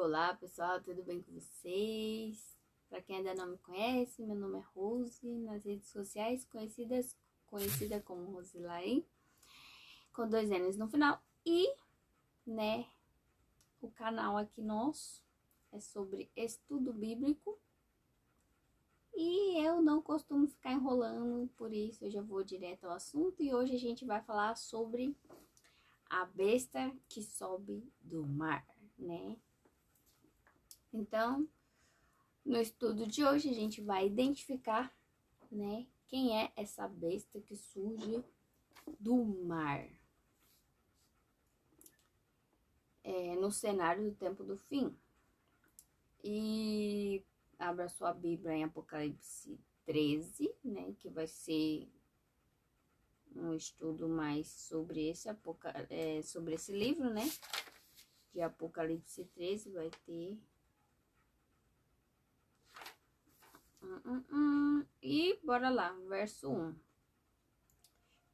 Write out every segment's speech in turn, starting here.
Olá pessoal, tudo bem com vocês? Para quem ainda não me conhece, meu nome é Rose, nas redes sociais conhecida como Rosilaine, com 2 N's no final. E, o canal aqui nosso é sobre estudo bíblico. E eu não costumo ficar enrolando, por isso eu já vou direto ao assunto. E hoje a gente vai falar sobre a besta que sobe do mar, né? Então, no estudo de hoje, a gente vai identificar, quem é essa besta que surge do mar. No cenário do tempo do fim. E abra sua Bíblia em Apocalipse 13, que vai ser um estudo mais sobre sobre esse livro, de Apocalipse 13, vai ter... E bora lá, verso 1.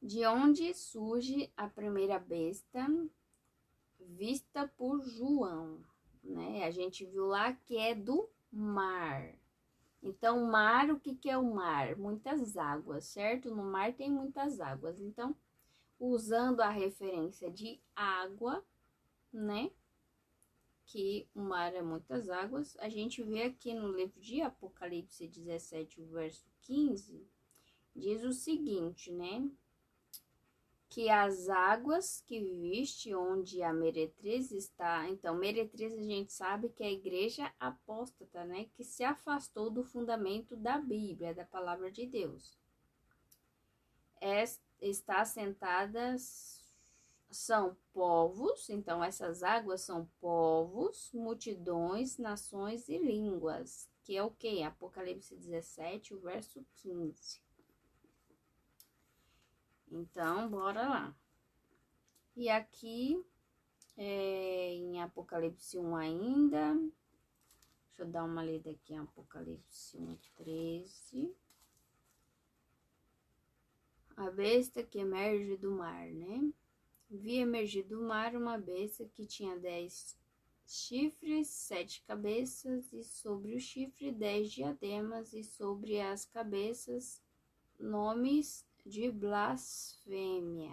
De onde surge a primeira besta vista por João, A gente viu lá que é do mar. Então, mar, o que é o mar? Muitas águas, certo? No mar tem muitas águas. Então, usando a referência de água, que o mar é muitas águas, a gente vê aqui no livro de Apocalipse 17, o verso 15, diz o seguinte, que as águas que viste onde a meretriz está... Então, meretriz a gente sabe que é a igreja apóstata, que se afastou do fundamento da Bíblia, da palavra de Deus. Está assentada... São povos, então essas águas são povos, multidões, nações e línguas, que é o que? Apocalipse 17, o verso 15. Então, bora lá. E aqui, em Apocalipse 1 ainda, deixa eu dar uma lida aqui em Apocalipse 1, 13. A besta que emerge do mar, Vi emergir do mar uma besta que tinha 10 chifres, 7 cabeças, e sobre o chifre 10 diademas, e sobre as cabeças nomes de blasfêmia.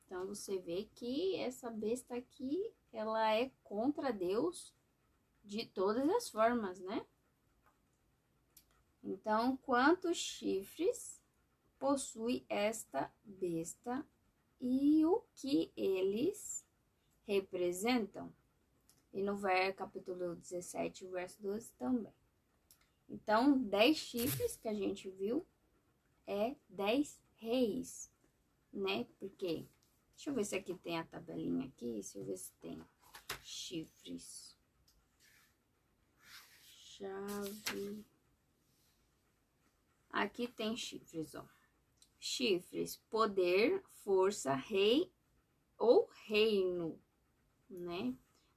Então, você vê que essa besta aqui, ela é contra Deus de todas as formas, Então, quantos chifres possui esta besta e o que eles representam? E no capítulo 17, verso 12 também. Então, 10 chifres que a gente viu é 10 reis, Porque, deixa eu ver se aqui tem a tabelinha aqui, deixa eu ver se tem chifres. Chave. Aqui tem chifres, ó. Chifres, poder, força, rei ou reino,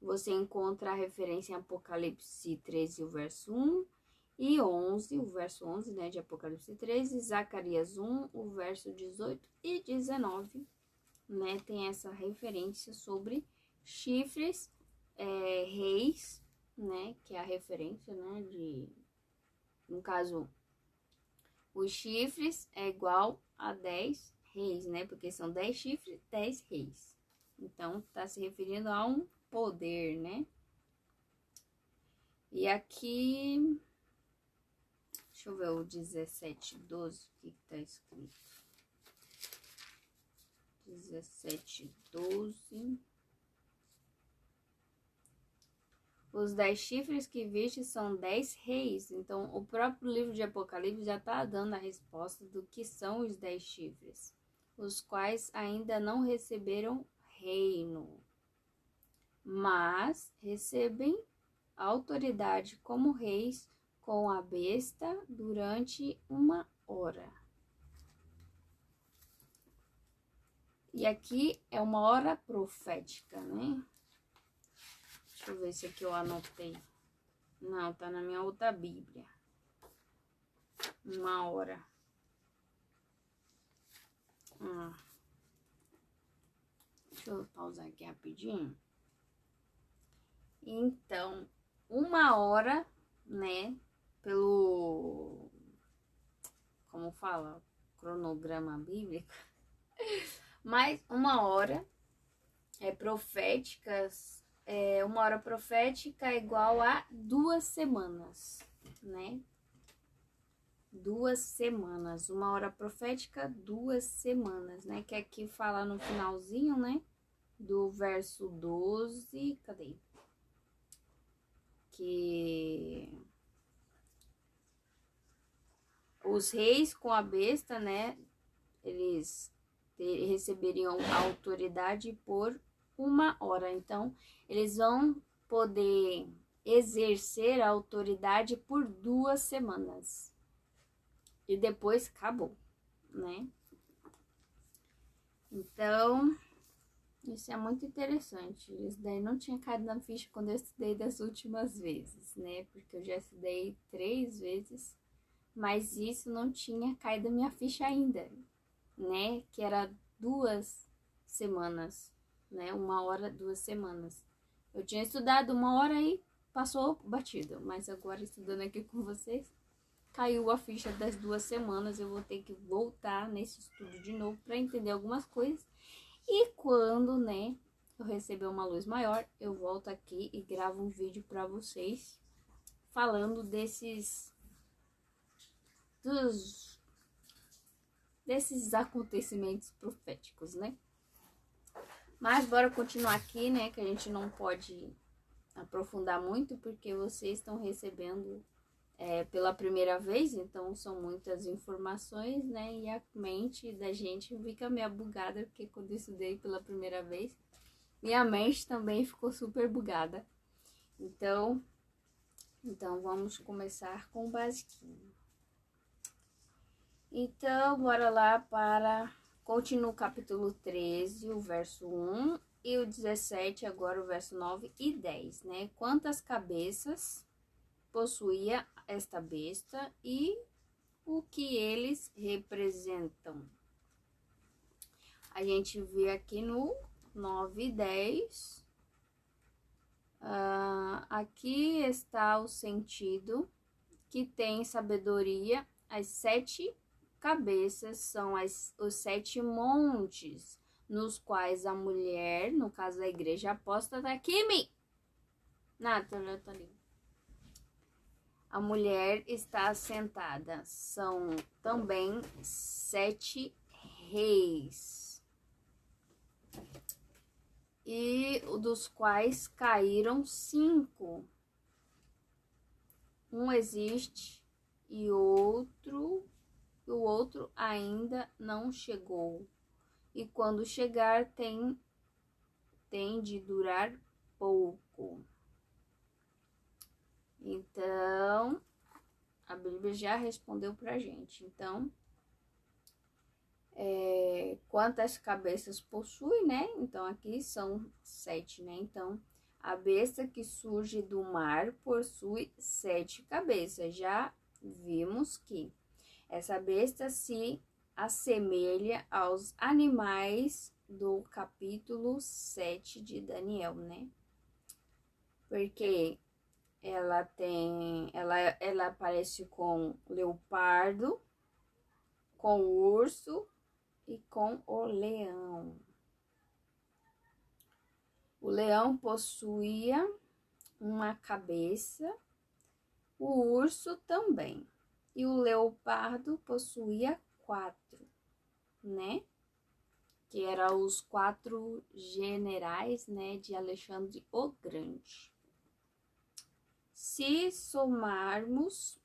Você encontra a referência em Apocalipse 13, o verso 1, e 11, o verso 11, de Apocalipse 13, Zacarias 1, o verso 18 e 19, Tem essa referência sobre chifres, reis, Que é a referência, no caso, os chifres é igual a 10 reis, Porque são 10 chifres, 10 reis. Então, tá se referindo a um poder, E aqui, deixa eu ver o 17, 12, o que tá escrito? 17, 12. Os 10 chifres que viste são 10 reis. Então, o próprio livro de Apocalipse já está dando a resposta do que são os 10 chifres, os quais ainda não receberam reino, mas recebem autoridade como reis com a besta durante 1 hora. E aqui é uma hora profética, Deixa eu ver se aqui eu anotei. Não, tá na minha outra Bíblia. 1 hora. Deixa Deixa eu pausar aqui rapidinho. Então, 1 hora, né, pelo, como fala, cronograma bíblico, mais 1 hora proféticas, 1 hora profética é igual a 2 semanas, né? 2 semanas, 1 hora profética, 2 semanas, né? Que aqui fala no finalzinho, né? Do verso 12, cadê? Que os reis com a besta, né? Eles receberiam autoridade por 1 hora. Então, eles vão poder exercer a autoridade por 2 semanas. E depois acabou, né? Então, isso é muito interessante. Isso daí não tinha caído na ficha quando eu estudei das últimas vezes, né? Porque eu já estudei 3 vezes, mas isso não tinha caído na minha ficha ainda, né? Que era 2 semanas, né? 1 hora, 2 semanas. Eu tinha estudado 1 hora e passou batido, mas agora estudando aqui com vocês, caiu a ficha das 2 semanas. Eu vou ter que voltar nesse estudo de novo para entender algumas coisas. E quando, né, eu receber uma luz maior, eu volto aqui e gravo um vídeo para vocês falando desses acontecimentos proféticos, né? Mas bora continuar aqui, né, que a gente não pode aprofundar muito porque vocês estão recebendo pela primeira vez, então são muitas informações, né? E a mente da gente fica meio bugada, porque quando eu estudei pela primeira vez, minha mente também ficou super bugada. Então vamos começar com o basiquinho. Então, bora lá para... Continua o capítulo 13, o verso 1, e o 17, agora o verso 9 e 10, né? Quantas cabeças possuía esta besta e o que eles representam. A gente vê aqui no 9 e 10. Aqui está o sentido que tem sabedoria. As 7 cabeças são os 7 montes nos quais a mulher, no caso da igreja apóstata, aqui, Nathalie, tá ali. A mulher está sentada. São também 7 reis, e dos quais caíram 5. Um existe e o outro ainda não chegou. E quando chegar, tem de durar pouco. Então, a Bíblia já respondeu pra gente. Então, quantas cabeças possui, né? Então, aqui são 7, né? Então, a besta que surge do mar possui 7 cabeças. Já vimos que essa besta se assemelha aos animais do capítulo 7 de Daniel, né? Porque ela aparece com leopardo, com urso e com o leão. O leão possuía uma cabeça, o urso também, e o leopardo possuía 4, né? Que eram os 4 generais, né, de Alexandre o Grande. Se somarmos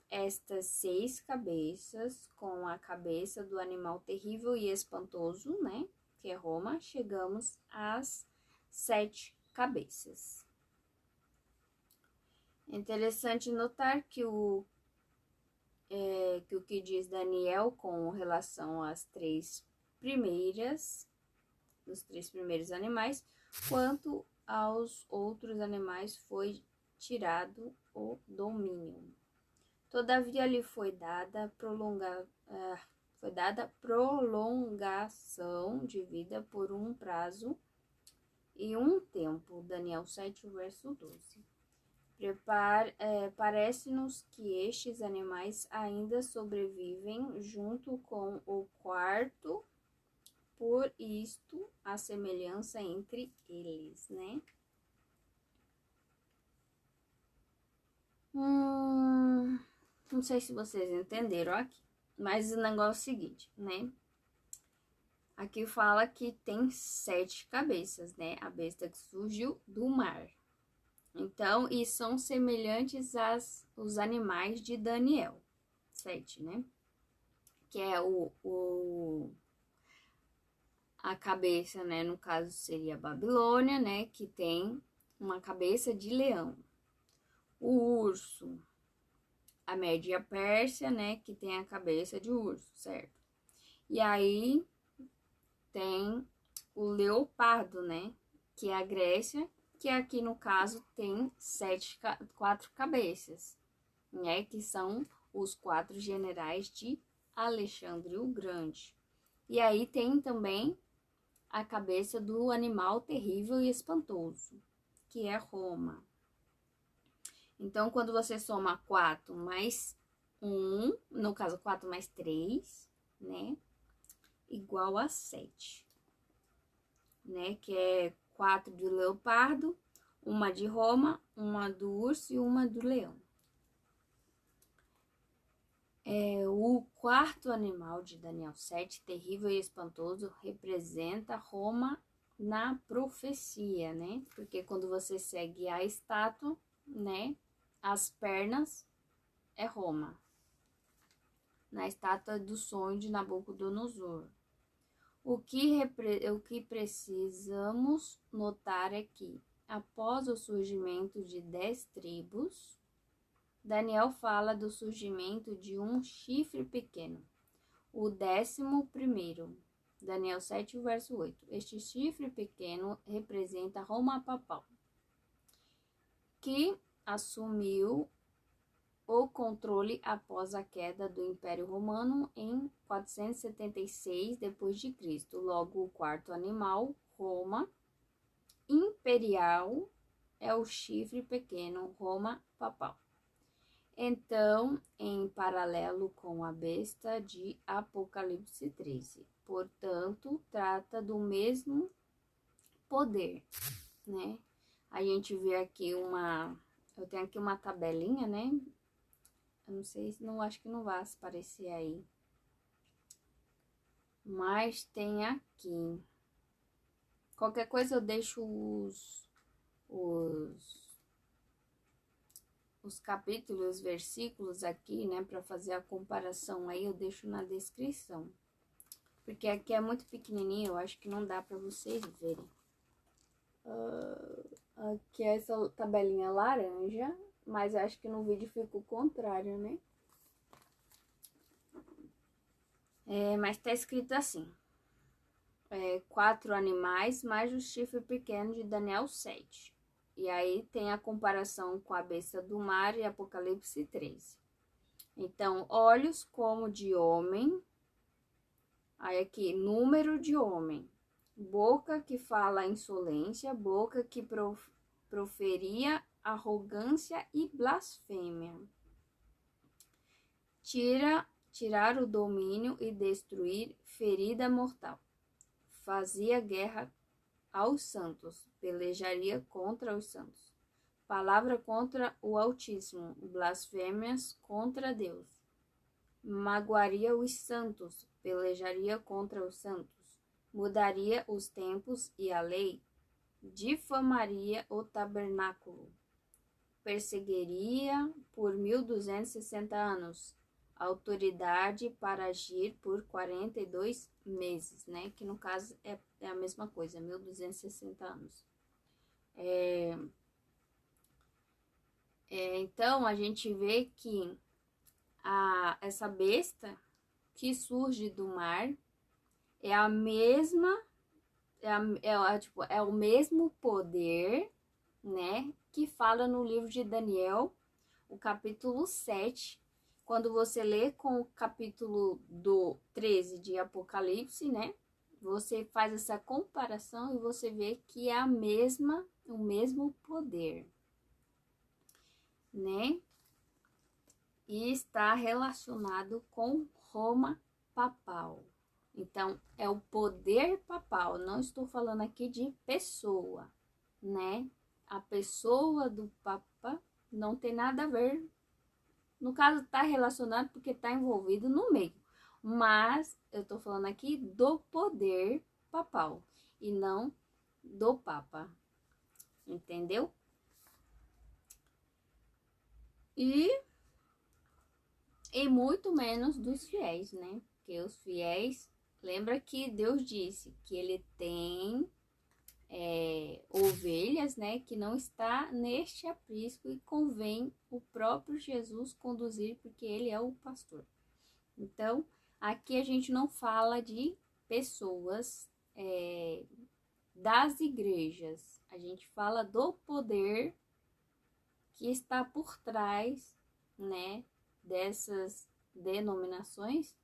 estas 6 cabeças com a cabeça do animal terrível e espantoso, né, que é Roma, chegamos às 7 cabeças. É interessante notar que o que diz Daniel com relação às 3 primeiras, os 3 primeiros animais, quanto aos outros animais foi tirado o domínio. Todavia lhe foi dada prolongação de vida por um prazo e um tempo. Daniel 7, verso 12. Parece-nos que estes animais ainda sobrevivem junto com o quarto, por isto a semelhança entre eles, né? Não sei se vocês entenderam aqui, mas o negócio é o seguinte, né? Aqui fala que tem 7 cabeças, né? A besta que surgiu do mar. Então, e são semelhantes aos animais de Daniel 7, né? Que é a cabeça, né? No caso seria a Babilônia, né? Que tem uma cabeça de leão. O urso, a Média Pérsia, né? Que tem a cabeça de urso, certo? E aí tem o leopardo, né? Que é a Grécia, que aqui no caso tem 4 cabeças, né? Que são os 4 generais de Alexandre o Grande. E aí tem também a cabeça do animal terrível e espantoso, que é Roma. Então, quando você soma 4 mais 1, no caso 4 mais 3, né? Igual a 7, né? Que é 4 do leopardo, uma de Roma, uma do urso e uma do leão. O quarto animal de Daniel 7, terrível e espantoso, representa Roma na profecia, né? Porque quando você segue a estátua, né? As pernas é Roma. Na estátua do sonho de Nabucodonosor. O que precisamos notar é que, após o surgimento de 10 tribos, Daniel fala do surgimento de um chifre pequeno, o 11º. Daniel 7, verso 8. Este chifre pequeno representa Roma papal, que assumiu o controle após a queda do Império Romano em 476 d.C. Logo, o quarto animal, Roma imperial, é o chifre pequeno, Roma papal. Então, em paralelo com a besta de Apocalipse 13. Portanto, trata do mesmo poder, né? A gente vê aqui eu tenho aqui uma tabelinha, né? Eu não sei, acho que não vai aparecer aí. Mas tem aqui. Qualquer coisa eu deixo os capítulos, os versículos aqui, né, para fazer a comparação aí, eu deixo na descrição. Porque aqui é muito pequenininho, eu acho que não dá para vocês verem. Aqui é essa tabelinha laranja, mas acho que no vídeo fica o contrário, né? Mas tá escrito assim. 4 animais mais o chifre pequeno de Daniel 7. E aí tem a comparação com a besta do mar e Apocalipse 13. Então, olhos como de homem. Aí aqui, número de homem. Boca que fala insolência, boca que proferia arrogância e blasfêmia. Tirar o domínio e destruir, ferida mortal. Fazia guerra aos santos, pelejaria contra os santos. Palavra contra o Altíssimo, blasfêmias contra Deus. Magoaria os santos, pelejaria contra os santos. Mudaria os tempos e a lei, difamaria o tabernáculo. Perseguiria por 1260 anos. Autoridade para agir por 42 meses, né? Que no caso é a mesma coisa, 1260 anos. Então, a gente vê que essa besta que surge do mar é a mesma, é o mesmo poder, né? Que fala no livro de Daniel, o capítulo 7, quando você lê com o capítulo do 13 de Apocalipse, né? você faz essa comparação e você vê que é o mesmo poder, né? E está relacionado com Roma papal. Então, é o poder papal. Não estou falando aqui de pessoa, né? A pessoa do Papa não tem nada a ver. No caso, está relacionado porque está envolvido no meio. Mas eu estou falando aqui do poder papal e não do Papa. Entendeu? E muito menos dos fiéis, né? Porque os fiéis, lembra que Deus disse que ele tem ovelhas, né? Que não está neste aprisco e convém o próprio Jesus conduzir, porque ele é o pastor. Então, aqui a gente não fala de pessoas das igrejas, a gente fala do poder que está por trás, né, dessas denominações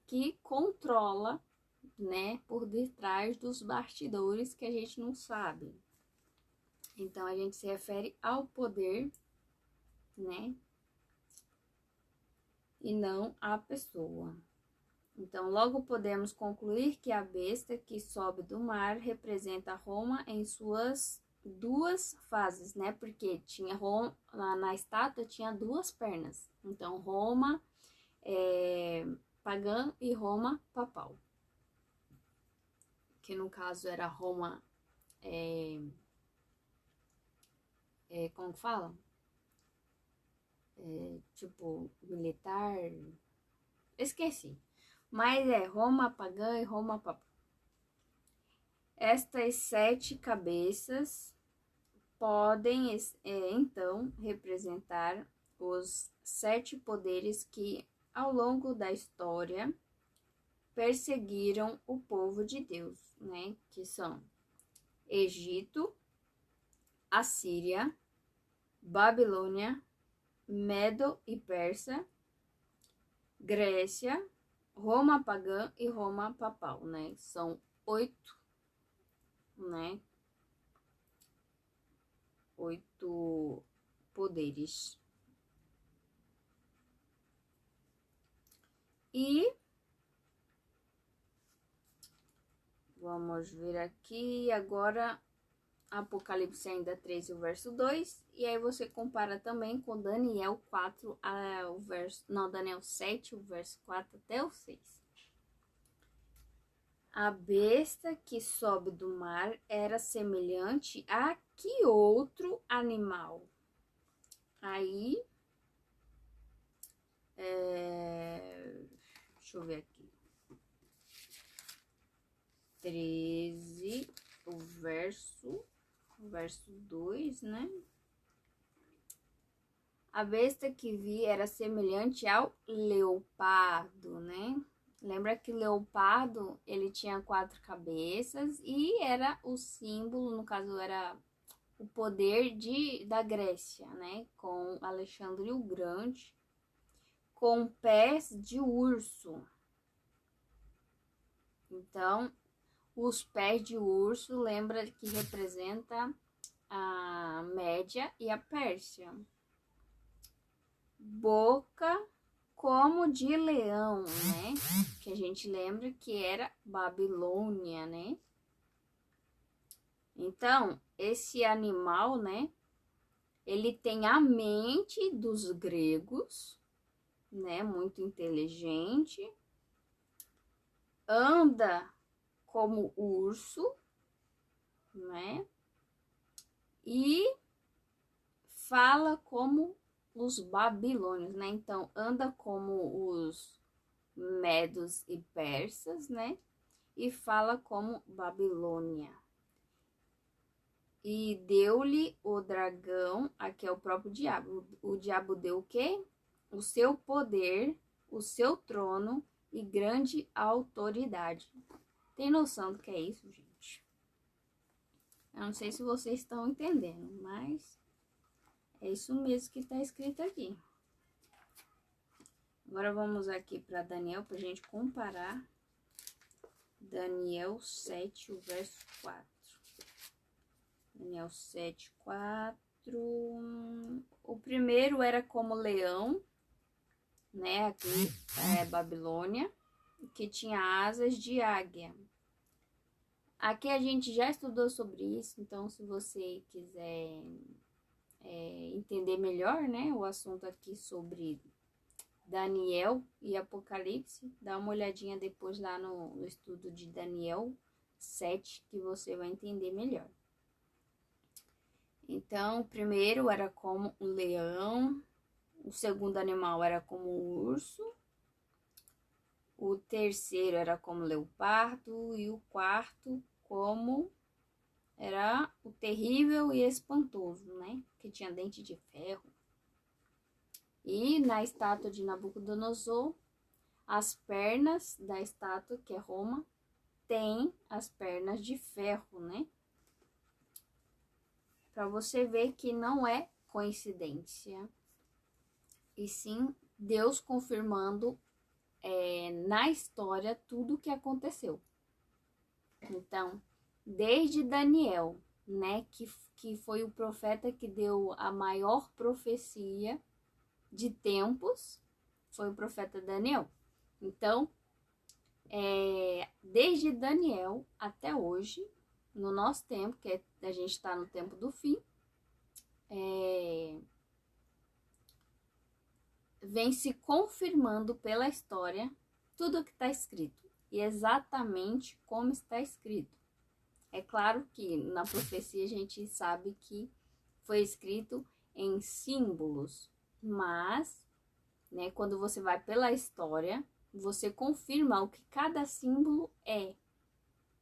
que controla, né, por detrás dos bastidores que a gente não sabe. Então a gente se refere ao poder, né, e não à pessoa. Então logo podemos concluir que a besta que sobe do mar representa Roma em suas duas fases, né? Porque tinha Roma, na estátua tinha duas pernas. Então Roma pagã e Roma papal, que no caso era Roma como fala? Tipo militar, esqueci, mas Roma pagã e Roma papal. Estas 7 cabeças podem então representar os 7 poderes que ao longo da história perseguiram o povo de Deus, né? Que são Egito, Assíria, Babilônia, Medo e Persa, Grécia, Roma pagã e Roma papal, né? São 8, né? 8 poderes. E vamos ver aqui agora Apocalipse ainda 13, o verso 2, e aí você compara também com Daniel 4, Daniel 7, o verso 4 até o 6. A besta que sobe do mar era semelhante a que outro animal? Aí, deixa eu ver aqui. 13, o verso 2, né? A besta que vi era semelhante ao leopardo, né? Lembra que o leopardo, ele tinha 4 cabeças e era o símbolo, no caso era o poder da Grécia, né? Com Alexandre o Grande, com pés de urso. Então, os pés de urso lembra que representa a Média e a Pérsia. Boca como de leão, né? Que a gente lembra que era Babilônia, né? Então, esse animal, né? Ele tem a mente dos gregos, né? Muito inteligente. Anda como urso, né? E fala como os babilônios, né? Então, anda como os medos e persas, né? E fala como Babilônia. E deu-lhe o dragão, aqui é o próprio diabo. O diabo deu o quê? O seu poder, o seu trono e grande autoridade. Tem noção do que é isso, gente? Eu não sei se vocês estão entendendo, mas é isso mesmo que está escrito aqui. Agora vamos aqui para Daniel para a gente comparar Daniel 7, o verso 4. Daniel 7, 4. O primeiro era como leão, né? Aqui é Babilônia, que tinha asas de águia. Aqui a gente já estudou sobre isso, então se você quiser entender melhor, né, o assunto aqui sobre Daniel e Apocalipse, dá uma olhadinha depois lá no estudo de Daniel 7, que você vai entender melhor. Então, o primeiro era como um leão, o segundo animal era como um urso, o terceiro era como leopardo e o quarto como era o terrível e espantoso, né? Que tinha dente de ferro. E na estátua de Nabucodonosor, as pernas da estátua, que é Roma, tem as pernas de ferro, né? Para você ver que não é coincidência, e sim Deus confirmando na história tudo o que aconteceu. Então, desde Daniel, né, que foi o profeta que deu a maior profecia de tempos, foi o profeta Daniel. Então, desde Daniel até hoje, no nosso tempo, que a gente está no tempo do fim, vem se confirmando pela história tudo o que está escrito, e exatamente como está escrito. É claro que na profecia a gente sabe que foi escrito em símbolos, mas, né, quando você vai pela história, você confirma o que cada símbolo é,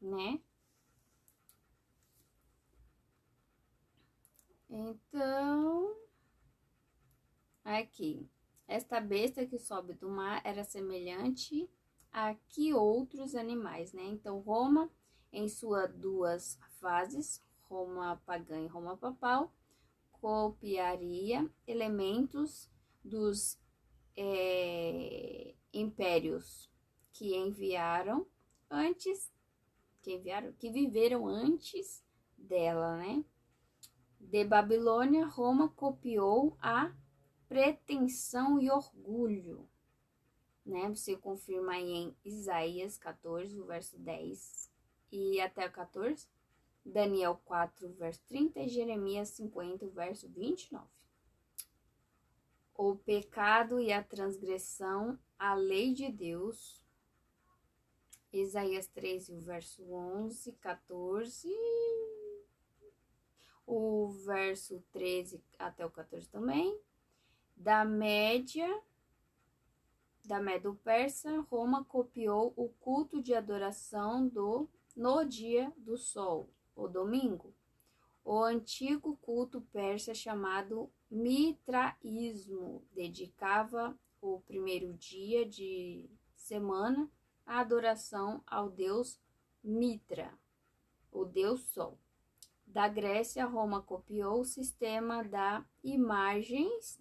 né? Então, aqui, esta besta que sobe do mar era semelhante a que outros animais, né? Então, Roma, em suas duas fases, Roma pagã e Roma papal, copiaria elementos dos impérios que viveram antes dela, né? De Babilônia, Roma copiou a pretensão e orgulho, né? Você confirma aí em Isaías 14, o verso 10 e até o 14, Daniel 4, verso 30 e Jeremias 50, verso 29. O pecado e a transgressão, a lei de Deus, Isaías 13, o verso 11, 14, o verso 13 até o 14 também, da Média Medo-Persa, Roma copiou o culto de adoração no dia do sol, o domingo. O antigo culto persa chamado mitraísmo dedicava o primeiro dia de semana à adoração ao deus Mitra, o deus sol. Da Grécia, Roma copiou o sistema de imagens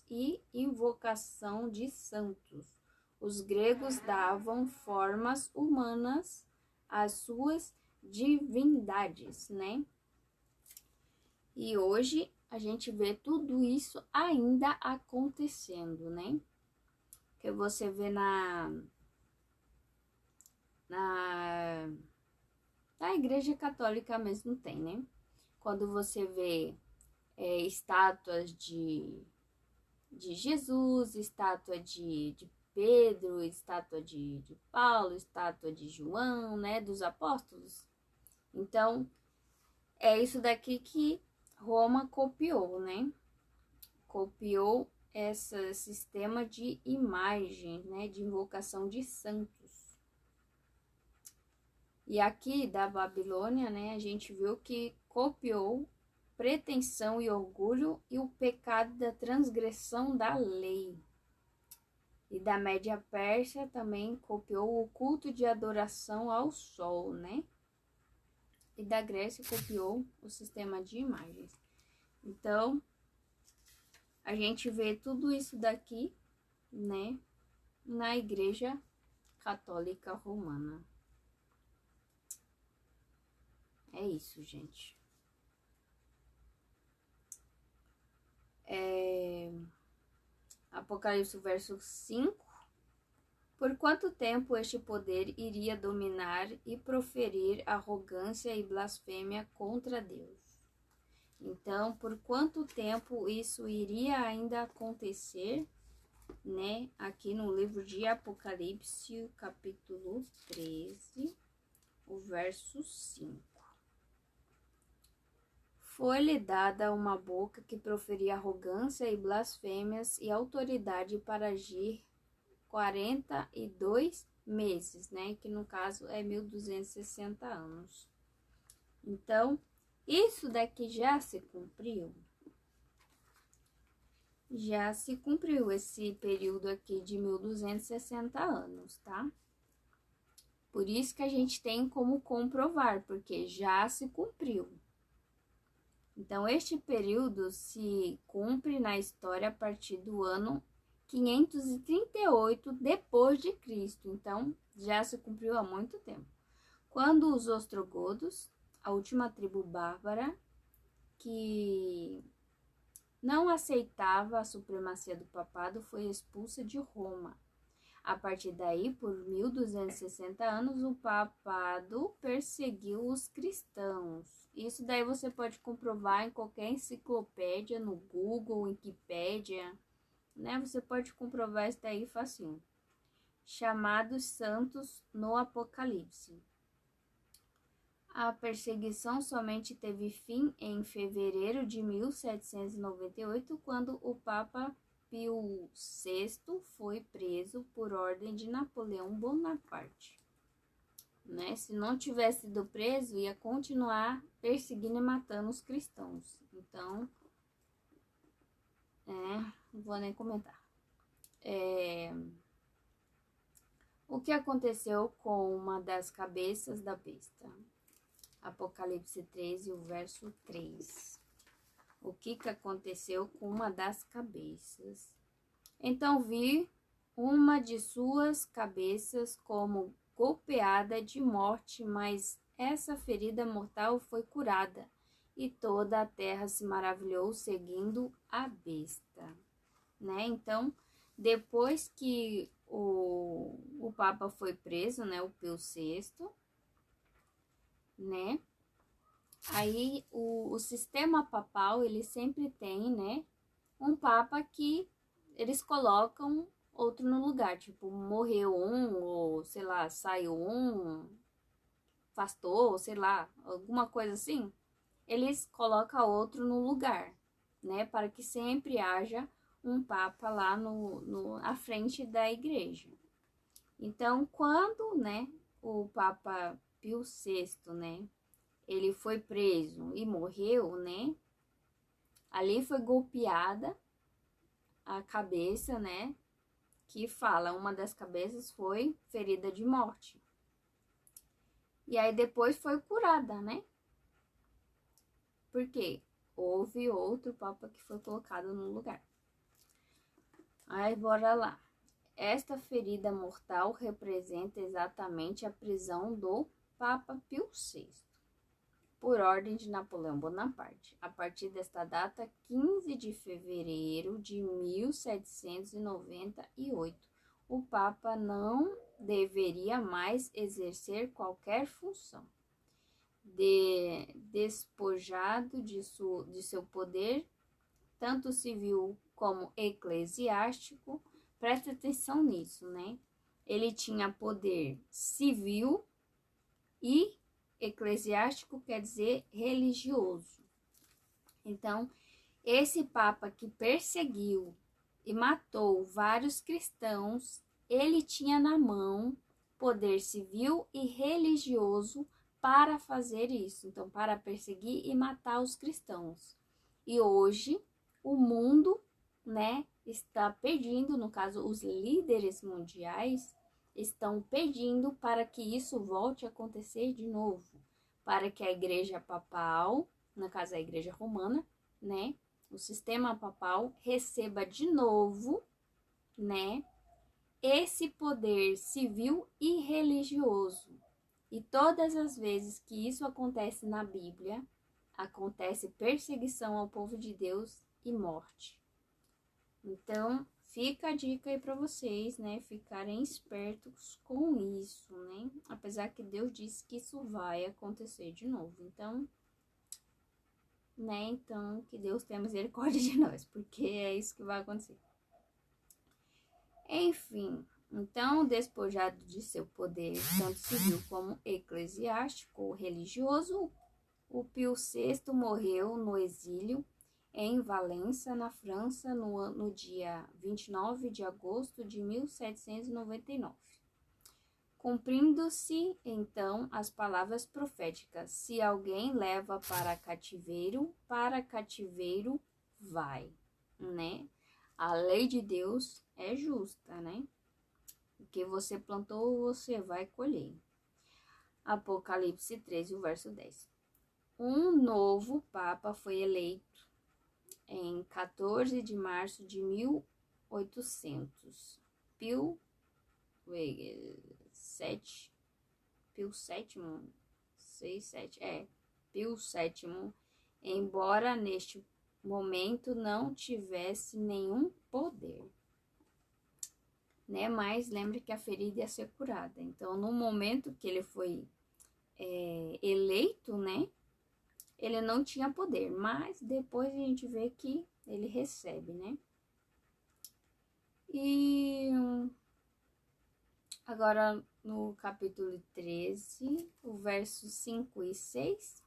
e invocação de santos. Os gregos davam formas humanas às suas divindades, né? E hoje a gente vê tudo isso ainda acontecendo, né? Que você vê na Igreja Católica mesmo tem, né? Quando você vê estátuas de Jesus, estátua de Pedro, estátua de Paulo, estátua de João, né? Dos apóstolos. Então, é isso daqui que Roma copiou, né? Copiou esse sistema de imagem, né? De invocação de santos. E aqui da Babilônia, né? A gente viu que copiou pretensão e orgulho e o pecado da transgressão da lei. E da Média Pérsia também copiou o culto de adoração ao sol, né? E da Grécia copiou o sistema de imagens. Então, a gente vê tudo isso daqui, né, na Igreja Católica Romana. É isso, gente. Apocalipse, verso 5. Por quanto tempo este poder iria dominar e proferir arrogância e blasfêmia contra Deus? Então, por quanto tempo isso iria ainda acontecer, né? Aqui no livro de Apocalipse, capítulo 13, o verso 5. Foi-lhe dada uma boca que proferia arrogância e blasfêmias e autoridade para agir 42 meses, né? Que no caso é 1260 anos. Então, isso daqui já se cumpriu? Já se cumpriu esse período aqui de 1260 anos, tá? Por isso que a gente tem como comprovar, porque já se cumpriu. Então, este período se cumpre na história a partir do ano 538 depois de Cristo. Então, já se cumpriu há muito tempo. Quando os ostrogodos, a última tribo bárbara, que não aceitava a supremacia do papado, foi expulsa de Roma. A partir daí, por 1260 anos, o papado perseguiu os cristãos. Isso daí você pode comprovar em qualquer enciclopédia, no Google, Wikipédia, né? Você pode comprovar isso daí facinho. Chamados santos no Apocalipse. A perseguição somente teve fim em fevereiro de 1798, quando o Papa Pio VI foi preso por ordem de Napoleão Bonaparte. Né? Se não tivesse sido preso, ia continuar perseguindo e matando os cristãos. Então, não vou nem comentar. O que aconteceu com uma das cabeças da besta? Apocalipse 13, o verso 3. O que aconteceu com uma das cabeças? Então vi uma de suas cabeças como golpeada de morte, mas essa ferida mortal foi curada, e toda a terra se maravilhou seguindo a besta. Né? Então, depois que o Papa foi preso, né, o Pio VI, né? Aí o sistema papal, ele sempre tem, né, um papa que eles colocam outro no lugar, tipo, morreu um, ou sei lá, saiu um, afastou, sei lá, alguma coisa assim, eles colocam outro no lugar, né, para que sempre haja um papa lá à frente da igreja. Então, quando, né, o Papa Pio VI, né, ele foi preso e morreu, né, ali foi golpeada a cabeça, né, que fala, uma das cabeças foi ferida de morte. E aí depois foi curada, né? Porque houve outro papa que foi colocado no lugar. Aí bora lá. Esta ferida mortal representa exatamente a prisão do Papa Pio VI, por ordem de Napoleão Bonaparte. A partir desta data, 15 de fevereiro de 1798, o Papa não deveria mais exercer qualquer função. Despojado de seu poder, tanto civil como eclesiástico, presta atenção nisso, né? Ele tinha poder civil e eclesiástico, quer dizer religioso. Então, esse papa que perseguiu e matou vários cristãos, ele tinha na mão poder civil e religioso para fazer isso, então para perseguir e matar os cristãos. E hoje o mundo, né, está pedindo, no caso os líderes mundiais estão pedindo para que isso volte a acontecer de novo, para que a igreja papal, no caso a igreja romana, né, o sistema papal receba de novo, né, esse poder civil e religioso. E todas as vezes que isso acontece na Bíblia, acontece perseguição ao povo de Deus e morte. Então, fica a dica aí para vocês, né, ficarem espertos com isso, né? Apesar que Deus disse que isso vai acontecer de novo. Então, né, então que Deus tenha misericórdia de nós, porque é isso que vai acontecer. Enfim, então, despojado de seu poder, tanto civil como eclesiástico ou religioso, o Pio VI morreu no exílio em Valença, na França, no dia 29 de agosto de 1799. Cumprindo-se, então, as palavras proféticas: se alguém leva para cativeiro vai, né? A lei de Deus é justa, né? O que você plantou, você vai colher. Apocalipse 13, o verso 10. Um novo Papa foi eleito em 14 de março de 1800. Pio VII, Pio VII, 6, 7, Pio VII, embora neste momento não tivesse nenhum poder, né? Mas lembre que a ferida ia ser curada. Então, no momento que ele foi eleito, né? Ele não tinha poder, mas depois a gente vê que ele recebe, né? E agora no capítulo 13, o verso 5 e 6.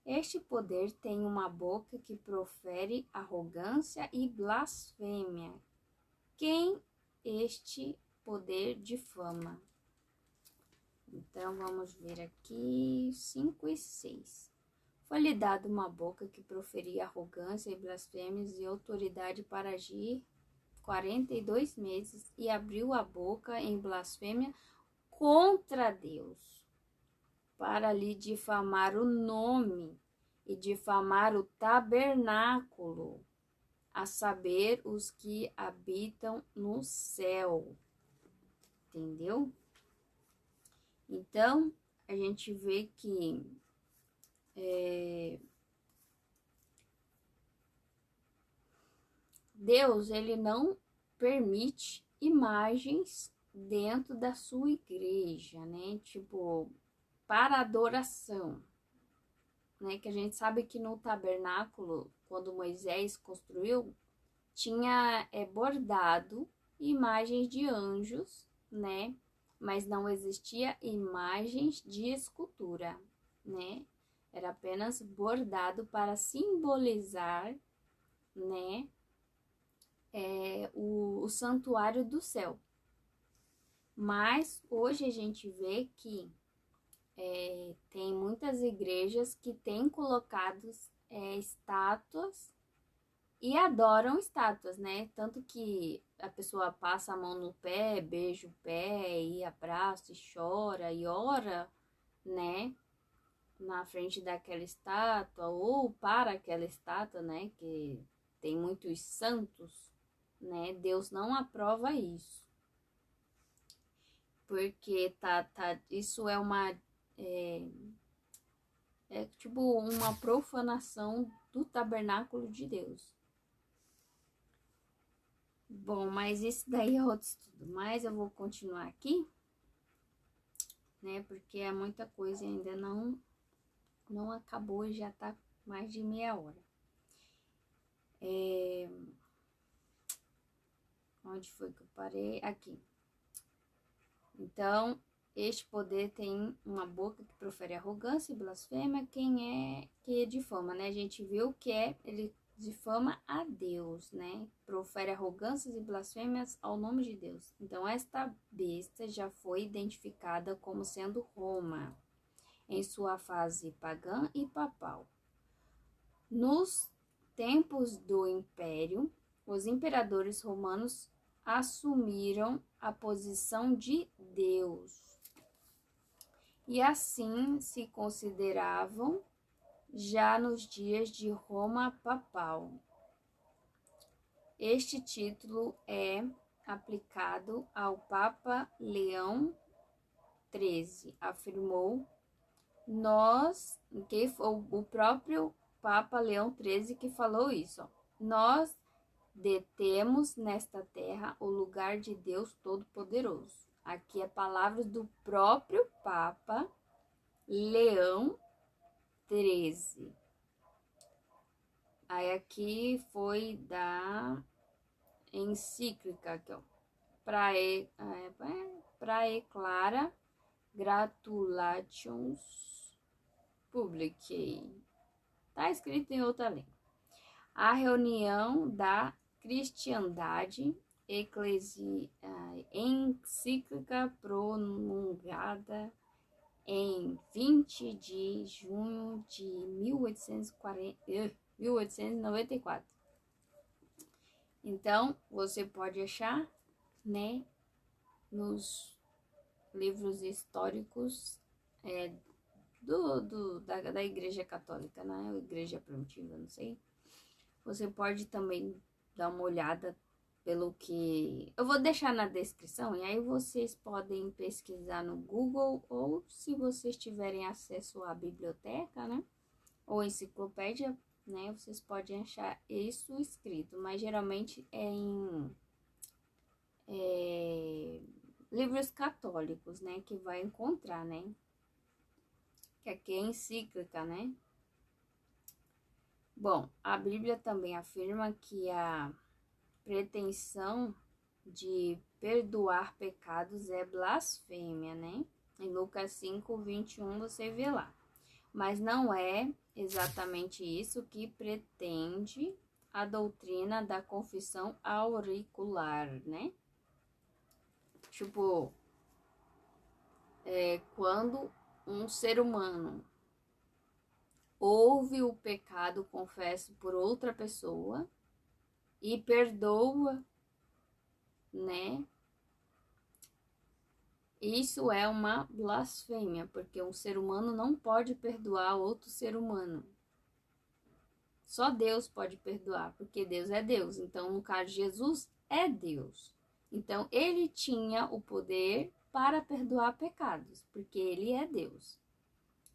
Este poder tem uma boca que profere arrogância e blasfêmia. Quem este poder difama? Então, vamos ver aqui 5 e 6. Foi-lhe dado uma boca que proferia arrogância e blasfêmias e autoridade para agir 42 meses e abriu a boca em blasfêmia contra Deus, para lhe difamar o nome e difamar o tabernáculo, a saber, os que habitam no céu. Entendeu? Então, a gente vê que Deus, ele não permite imagens dentro da sua igreja, né? Tipo, para adoração, né? Que a gente sabe que no tabernáculo, quando Moisés construiu, tinha bordado imagens de anjos, né? Mas não existia imagens de escultura, né? Era apenas bordado para simbolizar, né? O santuário do céu. Mas hoje a gente vê que tem muitas igrejas que têm colocado estátuas e adoram estátuas, né? Tanto que a pessoa passa a mão no pé, beija o pé, e abraça, e chora, e ora, né? Na frente daquela estátua, ou para aquela estátua, né? Que tem muitos santos, né? Deus não aprova isso. Porque isso é uma... tipo uma profanação do tabernáculo de Deus. Bom, mas isso daí é outro estudo. Mas eu vou continuar aqui, né? Porque é muita coisa e ainda não acabou e já tá mais de meia hora. Onde foi que eu parei? Aqui. Então, este poder tem uma boca que profere arrogância e blasfêmia. Quem é que difama, né? A gente viu que ele difama a Deus, né? Profere arrogâncias e blasfêmias ao nome de Deus. Então, esta besta já foi identificada como sendo Roma, em sua fase pagã e papal. Nos tempos do Império, os imperadores romanos assumiram a posição de Deus e assim se consideravam já nos dias de Roma papal. Este título é aplicado ao Papa Leão 13 afirmou, que foi o próprio Papa Leão XIII que falou isso, ó, nós detemos nesta terra o lugar de Deus Todo-Poderoso. Aqui é palavras do próprio Papa Leão XIII. Aí aqui foi da encíclica, aqui, ó, Prae Clara Gratulations Publicae. Tá escrito em outra língua. A reunião da cristandade encíclica promulgada em 20 de junho de 1894. Então, você pode achar, né, nos livros históricos da Igreja Católica, né, Igreja Primitiva, não sei. Você pode também dar uma olhada pelo que... Eu vou deixar na descrição e aí vocês podem pesquisar no Google ou se vocês tiverem acesso à biblioteca, né? Ou enciclopédia, né? Vocês podem achar isso escrito, mas geralmente é em livros católicos, né? Que vai encontrar, né? Que aqui é encíclica, né? Bom, a Bíblia também afirma que a pretensão de perdoar pecados é blasfêmia, né? Em Lucas 5, 21 você vê lá. Mas não é exatamente isso que pretende a doutrina da confissão auricular, né? Tipo, quando um ser humano ouve o pecado confesso por outra pessoa e perdoa, né? Isso é uma blasfêmia, porque um ser humano não pode perdoar outro ser humano. Só Deus pode perdoar, porque Deus é Deus. Então, no caso, Jesus é Deus. Então, ele tinha o poder para perdoar pecados, porque ele é Deus,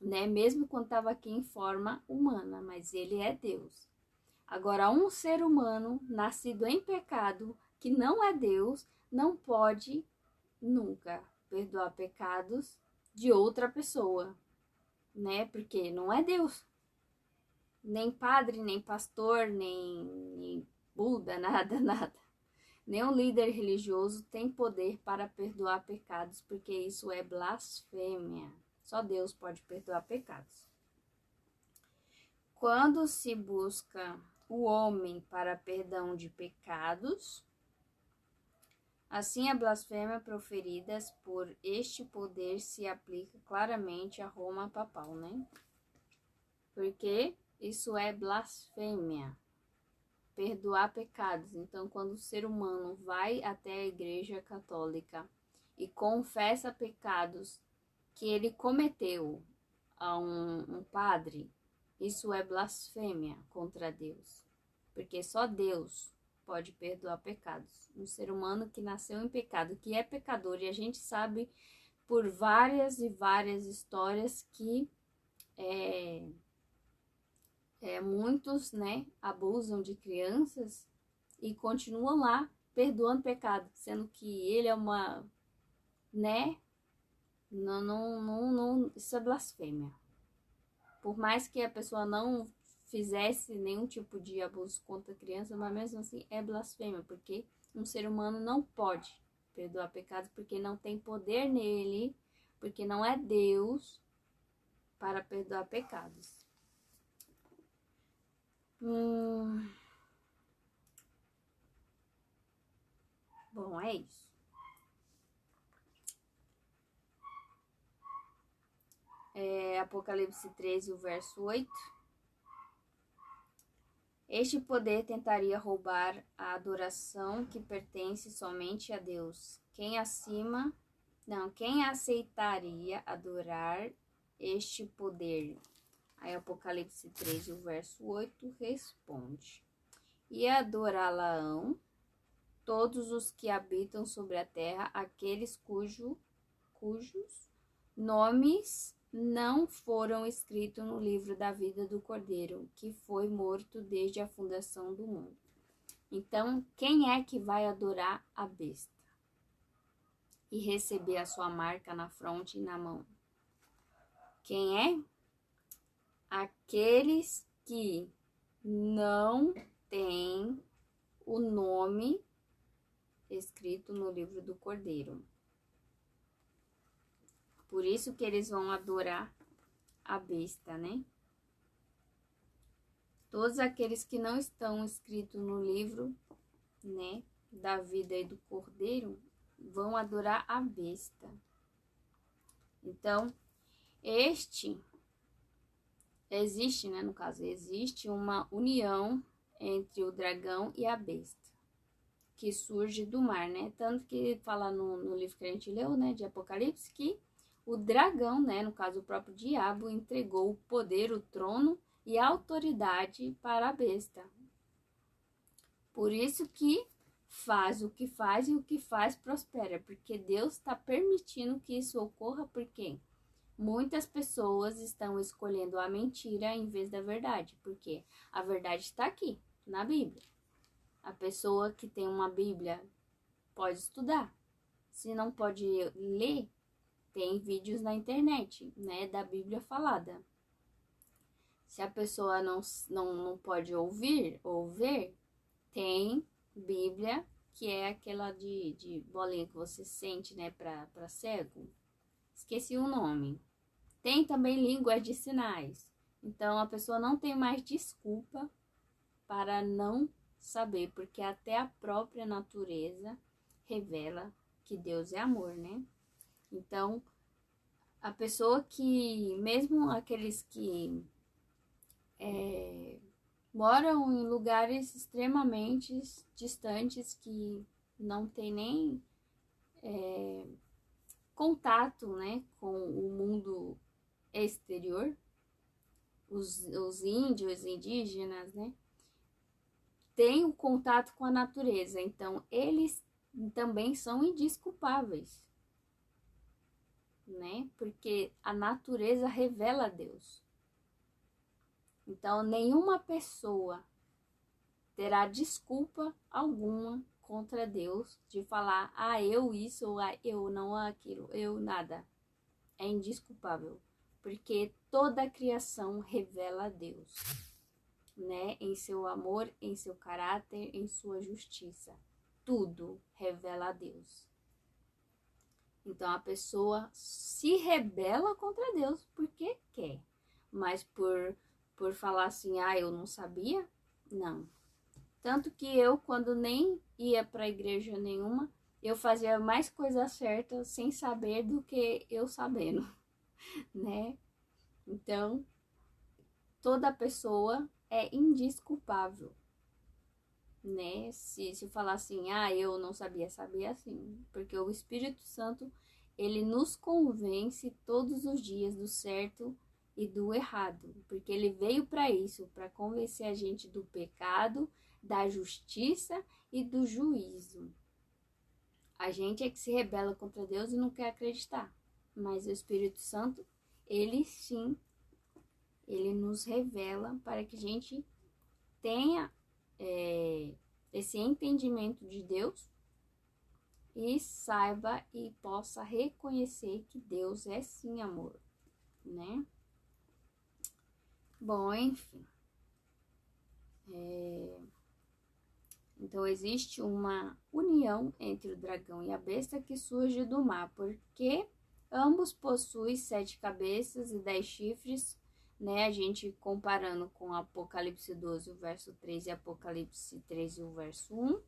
né? Mesmo quando estava aqui em forma humana, mas ele é Deus. Agora, um ser humano nascido em pecado, que não é Deus, não pode nunca perdoar pecados de outra pessoa, né? Porque não é Deus. Nem padre, nem pastor, nem Buda, nada, nada. Nenhum líder religioso tem poder para perdoar pecados, porque isso é blasfêmia. Só Deus pode perdoar pecados. Quando se busca o homem para perdão de pecados, assim a blasfêmia proferida por este poder se aplica claramente a Roma papal, né? Porque isso é blasfêmia, perdoar pecados. Então, quando o ser humano vai até a Igreja Católica e confessa pecados que ele cometeu a um padre, isso é blasfêmia contra Deus, porque só Deus pode perdoar pecados. Um ser humano que nasceu em pecado, que é pecador, e a gente sabe por várias e várias histórias que muitos, né, abusam de crianças e continuam lá perdoando pecado, sendo que ele é uma, né, não, isso é blasfêmia. Por mais que a pessoa não fizesse nenhum tipo de abuso contra a criança, mas mesmo assim é blasfêmia, porque um ser humano não pode perdoar pecados, porque não tem poder nele, porque não é Deus para perdoar pecados. Bom, é isso. Apocalipse 13, o verso 8. Este poder tentaria roubar a adoração que pertence somente a Deus. Quem aceitaria adorar este poder? Aí Apocalipse 13, o verso 8 responde: e adorá-la-ão todos os que habitam sobre a terra, aqueles cujos nomes não foram escritos no livro da vida do Cordeiro, que foi morto desde a fundação do mundo. Então, quem é que vai adorar a besta e receber a sua marca na fronte e na mão? Quem é? Aqueles que não têm o nome escrito no livro do Cordeiro. Por isso que eles vão adorar a besta, né? Todos aqueles que não estão escritos no livro, né, da vida e do Cordeiro, vão adorar a besta. Então, existe, né, no caso, existe uma união entre o dragão e a besta, que surge do mar, né? Tanto que fala no livro que a gente leu, né, de Apocalipse, que o dragão, né, no caso o próprio diabo, entregou o poder, o trono e a autoridade para a besta. Por isso que faz o que faz e o que faz prospera, porque Deus está permitindo que isso ocorra, porque muitas pessoas estão escolhendo a mentira em vez da verdade, porque a verdade está aqui, na Bíblia. A pessoa que tem uma Bíblia pode estudar. Se não pode ler, tem vídeos na internet, né, da Bíblia falada. Se a pessoa não pode ouvir ou ver, tem Bíblia, que é aquela de bolinha que você sente, né, para cego. Esqueci o nome. Tem também língua de sinais. Então, a pessoa não tem mais desculpa para não saber, porque até a própria natureza revela que Deus é amor, né? Então, a pessoa que, mesmo aqueles que moram em lugares extremamente distantes, que não tem nem contato, né, com o mundo exterior, os índios, indígenas, né, têm o contato com a natureza, então eles também são indesculpáveis, né, porque a natureza revela a Deus. Então, nenhuma pessoa terá desculpa alguma contra Deus de falar, eu isso, ou eu não aquilo, eu nada. É indesculpável, porque toda a criação revela a Deus, né? Em seu amor, em seu caráter, em sua justiça. Tudo revela a Deus. Então, a pessoa se rebela contra Deus porque quer, mas por falar assim, eu não sabia, não. Tanto que eu, quando nem ia para igreja nenhuma, eu fazia mais coisa certa sem saber do que eu sabendo, né? Então, toda pessoa é indesculpável, né? Se falar assim, eu não sabia, sabia sim. Porque o Espírito Santo, ele nos convence todos os dias do certo e do errado, porque ele veio para isso, para convencer a gente do pecado, da justiça e do juízo. A gente é que se rebela contra Deus e não quer acreditar, mas o Espírito Santo, ele sim, ele nos revela para que a gente tenha esse entendimento de Deus e saiba e possa reconhecer que Deus é sim amor, né? Bom, enfim. Então, existe uma união entre o dragão e a besta que surge do mar, porque ambos possuem 7 cabeças e 10 chifres, né? A gente comparando com Apocalipse 12, o verso 3 e Apocalipse 13, o verso 1.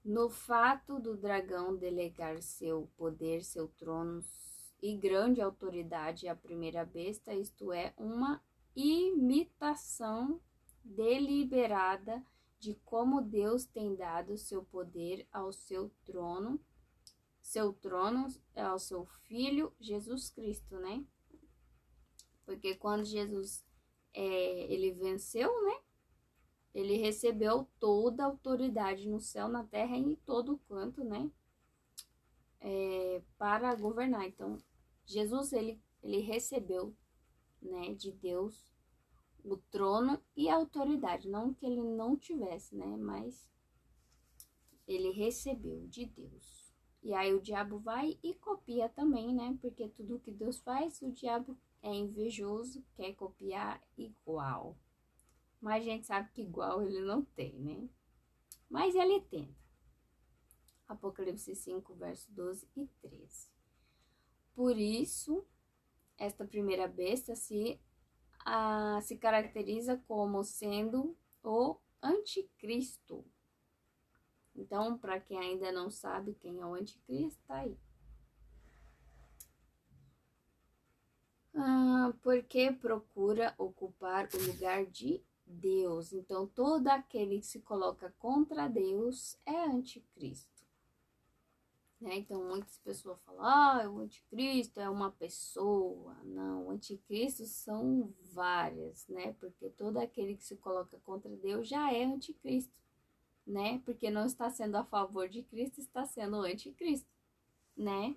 No fato do dragão delegar seu poder, seu trono e grande autoridade à primeira besta, isto é, uma imitação deliberada de como Deus tem dado seu poder ao seu trono ao seu Filho Jesus Cristo, né? Porque quando Jesus ele venceu, né? Ele recebeu toda a autoridade no céu, na terra e em todo o canto, né? Para governar. Então, Jesus, ele recebeu, né, de Deus o trono e a autoridade. Não que ele não tivesse, né, mas ele recebeu de Deus. E aí o diabo vai e copia também, né, porque tudo que Deus faz, o diabo é invejoso, quer copiar igual. Mas a gente sabe que igual ele não tem, né? Mas ele tenta. Apocalipse 5, verso 12 e 13. Por isso, esta primeira besta se caracteriza como sendo o anticristo. Então, para quem ainda não sabe quem é o anticristo, tá aí. Porque procura ocupar o lugar de Deus. Então, todo aquele que se coloca contra Deus é anticristo. Né? Então, muitas pessoas falam, o anticristo é uma pessoa. Não, o anticristo são várias, né? Porque todo aquele que se coloca contra Deus já é anticristo, né? Porque não está sendo a favor de Cristo, está sendo anticristo, né?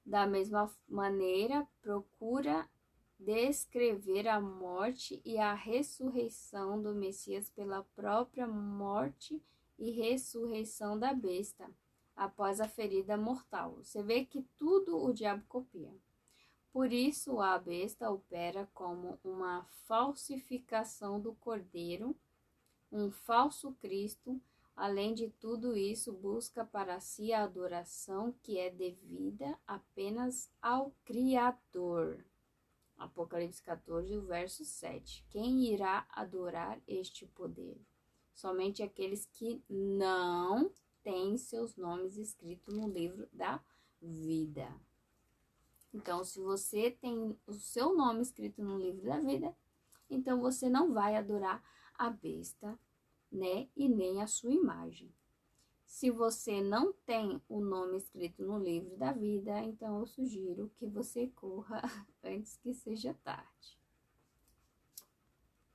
Da mesma maneira, procura descrever a morte e a ressurreição do Messias pela própria morte e ressurreição da besta, após a ferida mortal. Você vê que tudo o diabo copia. Por isso, a besta opera como uma falsificação do Cordeiro, um falso Cristo. Além de tudo isso, busca para si a adoração que é devida apenas ao Criador. Apocalipse 14, verso 7. Quem irá adorar este poder? Somente aqueles que não têm seus nomes escritos no livro da vida. Então, se você tem o seu nome escrito no livro da vida, então você não vai adorar a besta, né? E nem a sua imagem. Se você não tem o nome escrito no livro da vida, então eu sugiro que você corra antes que seja tarde,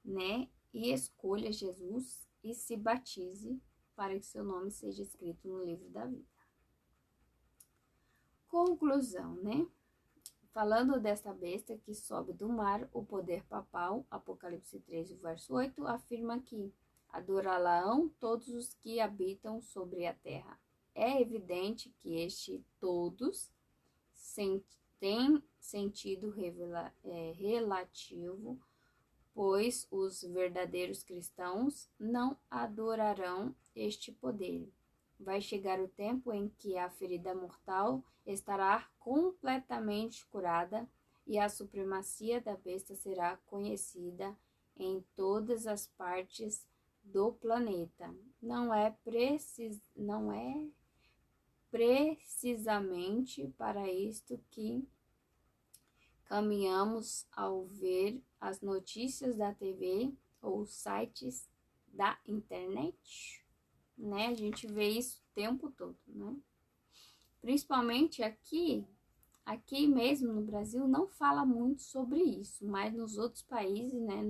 né? E escolha Jesus e se batize para que seu nome seja escrito no livro da vida. Conclusão, né? Falando desta besta que sobe do mar, o poder papal, Apocalipse 13, verso 8, afirma que adorá-la-ão todos os que habitam sobre a terra. É evidente que este todos tem sentido relativo, pois os verdadeiros cristãos não adorarão este poder. Vai chegar o tempo em que a ferida mortal estará completamente curada e a supremacia da besta será conhecida em todas as partes do planeta. Não é precisamente para isto que caminhamos ao ver as notícias da TV ou sites da internet, né? A gente vê isso o tempo todo, né? Principalmente aqui mesmo no Brasil não fala muito sobre isso, mas nos outros países, né?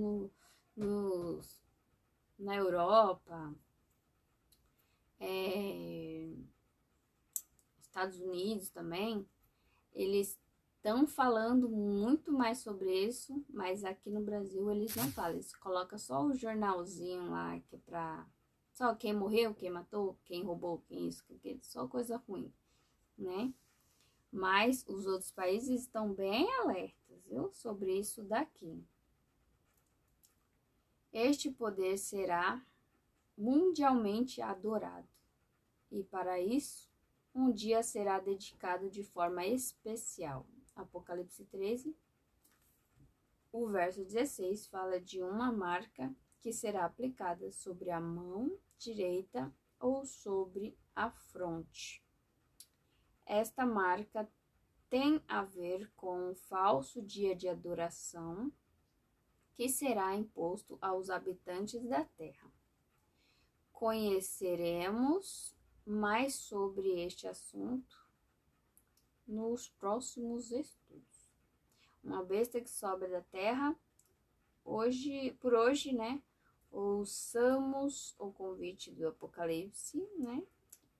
Na Europa, Estados Unidos também, eles estão falando muito mais sobre isso, mas aqui no Brasil eles não falam, eles colocam só o jornalzinho lá, que é pra só quem morreu, quem matou, quem roubou, quem isso, quem aquilo, só coisa ruim, né? Mas os outros países estão bem alertas, viu, sobre isso daqui. Este poder será mundialmente adorado, e para isso, um dia será dedicado de forma especial. Apocalipse 13, o verso 16 fala de uma marca que será aplicada sobre a mão direita ou sobre a fronte. Esta marca tem a ver com um falso dia de adoração que será imposto aos habitantes da terra. Conheceremos mais sobre este assunto nos próximos estudos. Uma besta que sobe da terra. Por hoje, né? Ouçamos o convite do Apocalipse, né?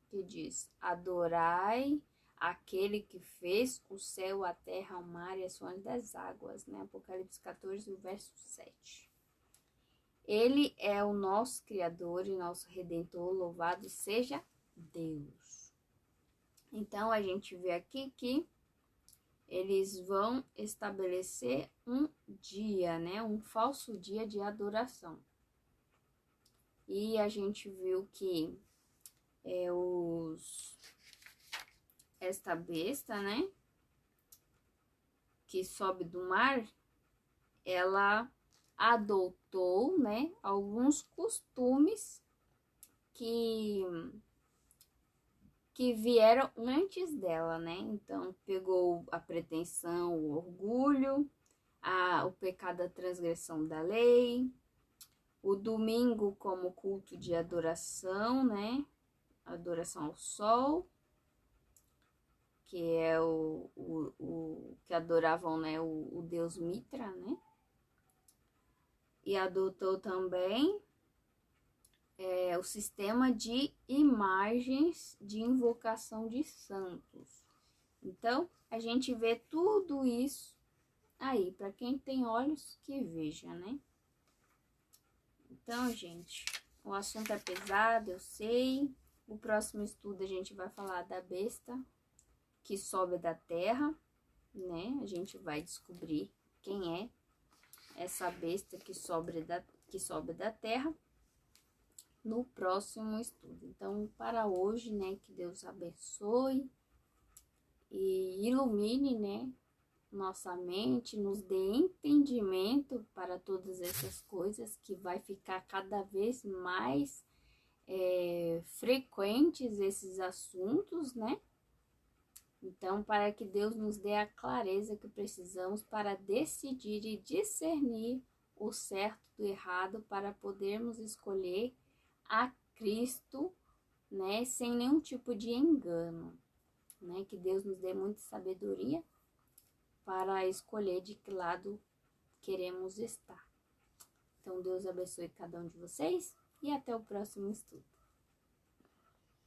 Que diz: adorai aquele que fez o céu, a terra, o mar e as fontes das águas, né? Apocalipse 14, o verso 7. Ele é o nosso Criador e nosso Redentor, louvado seja Deus. Então, a gente vê aqui que eles vão estabelecer um dia, né? Um falso dia de adoração. E a gente viu que esta besta, né? Que sobe do mar, ela adotou, né? Alguns costumes que vieram antes dela, né? Então, pegou a pretensão, o orgulho, o pecado da transgressão da lei, o domingo como culto de adoração, né? Adoração ao sol, que é o que adoravam, né? O deus Mitra, né? E adotou também o sistema de imagens de invocação de santos. Então, a gente vê tudo isso aí, para quem tem olhos que veja, né? Então, gente, o assunto é pesado, eu sei. O próximo estudo a gente vai falar da besta que sobe da terra, né? A gente vai descobrir quem é essa besta que sobe da terra no próximo estudo. Então, para hoje, né, que Deus abençoe e ilumine, né, nossa mente, nos dê entendimento para todas essas coisas, que vai ficar cada vez mais frequentes esses assuntos, né? Então, para que Deus nos dê a clareza que precisamos para decidir e discernir o certo do errado, para podermos escolher a Cristo, né, sem nenhum tipo de engano, né? Que Deus nos dê muita sabedoria para escolher de que lado queremos estar. Então, Deus abençoe cada um de vocês e até o próximo estudo.